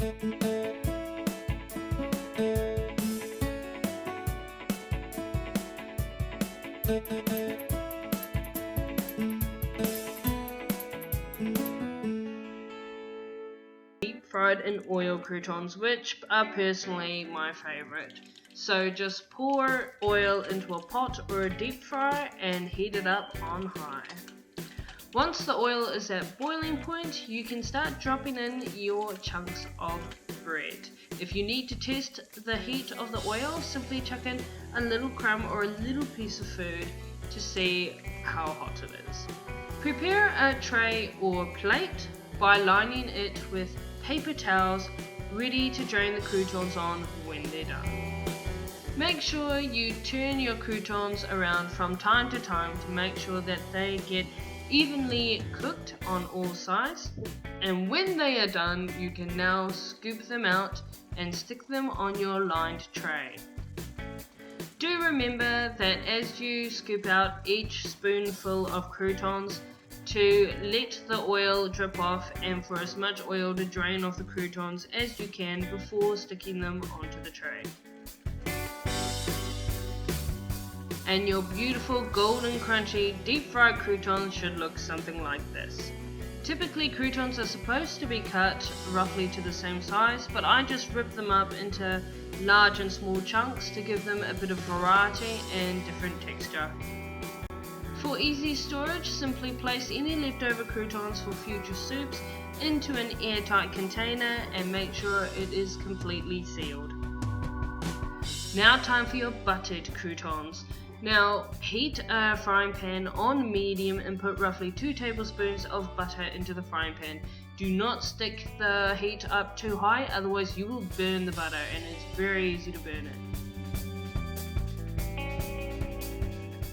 Deep fried in oil croutons, which are personally my favorite. So just pour oil into a pot or a deep fry and heat it up on high. Once the oil is at boiling point, you can start dropping in your chunks of bread. If you need to test the heat of the oil, simply chuck in a little crumb or a little piece of food to see how hot it is. Prepare a tray or plate by lining it with paper towels ready to drain the croutons on when they're done. Make sure you turn your croutons around from time to time to make sure that they get evenly cooked on all sides, and when they are done you can now scoop them out and stick them on your lined tray. Do remember that as you scoop out each spoonful of croutons to let the oil drip off and for as much oil to drain off the croutons as you can before sticking them onto the tray. And your beautiful golden crunchy deep fried croutons should look something like this. Typically croutons are supposed to be cut roughly to the same size, but I just rip them up into large and small chunks to give them a bit of variety and different texture. For easy storage, simply place any leftover croutons for future soups into an airtight container and make sure it is completely sealed. Now time for your buttered croutons. Now heat a frying pan on medium and put roughly 2 tablespoons of butter into the frying pan. Do not stick the heat up too high, otherwise you will burn the butter and it's very easy to burn it.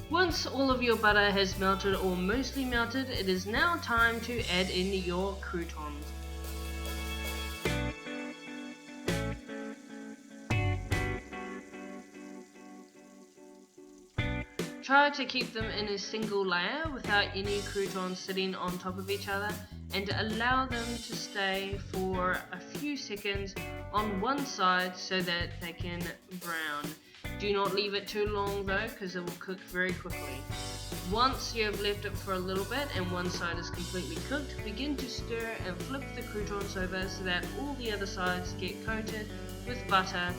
Once all of your butter has melted or mostly melted, it is now time to add in your croutons. Try to keep them in a single layer without any croutons sitting on top of each other, and allow them to stay for a few seconds on one side so that they can brown. Do not leave it too long though, because it will cook very quickly. Once you have left it for a little bit and one side is completely cooked, begin to stir and flip the croutons over so that all the other sides get coated with butter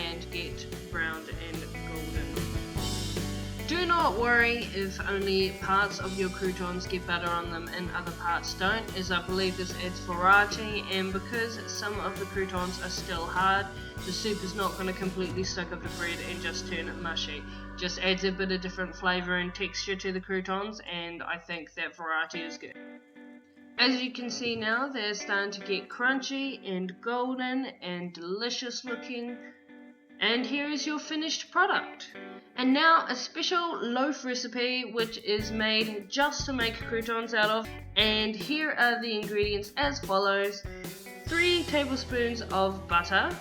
and get browned and golden. Do not worry if only parts of your croutons get butter on them and other parts don't, as I believe this adds variety, and because some of the croutons are still hard, the soup is not going to completely soak up the bread and just turn it mushy. Just adds a bit of different flavour and texture to the croutons, and I think that variety is good. As you can see now, they're starting to get crunchy and golden and delicious looking. And here is your finished product. And now a special loaf recipe which is made just to make croutons out of. And here are the ingredients as follows: 3 tablespoons of butter,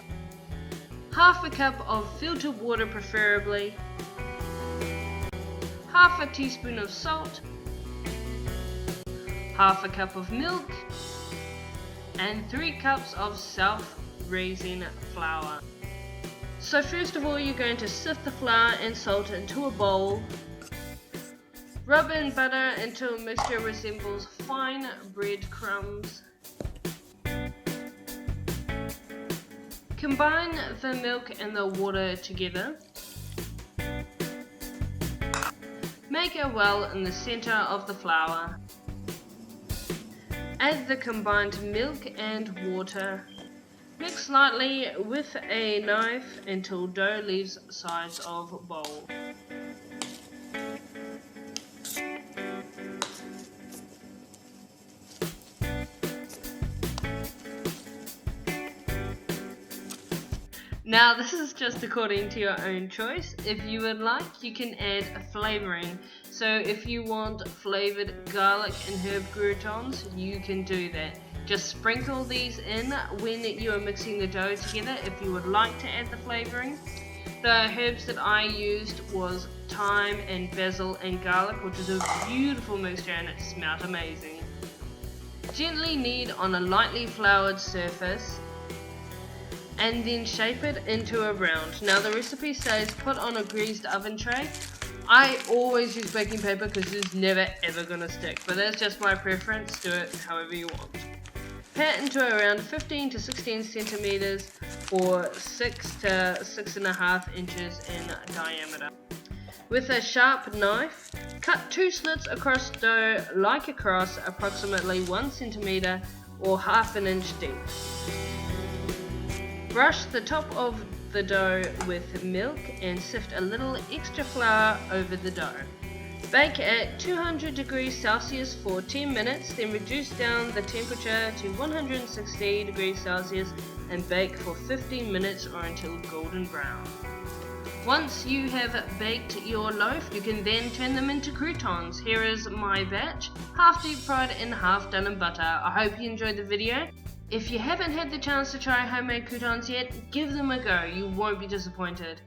half a cup of filtered water preferably, half a teaspoon of salt, half a cup of milk, and 3 cups of self-raising flour. So first of all, you're going to sift the flour and salt into a bowl. Rub in butter until a mixture resembles fine breadcrumbs. Combine the milk and the water together. Make a well in the center of the flour. Add the combined milk and water. Mix lightly with a knife until dough leaves sides of bowl. Now this is just according to your own choice. If you would like, you can add a flavouring. So if you want flavoured garlic and herb croutons, you can do that. Just sprinkle these in when you are mixing the dough together if you would like to add the flavouring. The herbs that I used was thyme and basil and garlic, which is a beautiful mixture and it smelled amazing. Gently knead on a lightly floured surface. and then shape it into a round. Now the recipe says put on a greased oven tray. I always use baking paper because it's never ever gonna stick, but that's just my preference. Do it however you want. Pat into around 15 to 16 centimeters or 6 to 6.5 inches in diameter. With a sharp knife, cut 2 slits across dough like a cross, approximately 1 centimeter or half an inch deep. Brush the top of the dough with milk and sift a little extra flour over the dough. Bake at 200 degrees Celsius for 10 minutes, then reduce down the temperature to 160 degrees Celsius and bake for 15 minutes or until golden brown. Once you have baked your loaf, you can then turn them into croutons. Here is my batch, half deep fried and half done in butter. I hope you enjoyed the video. If you haven't had the chance to try homemade croutons yet, give them a go. You won't be disappointed.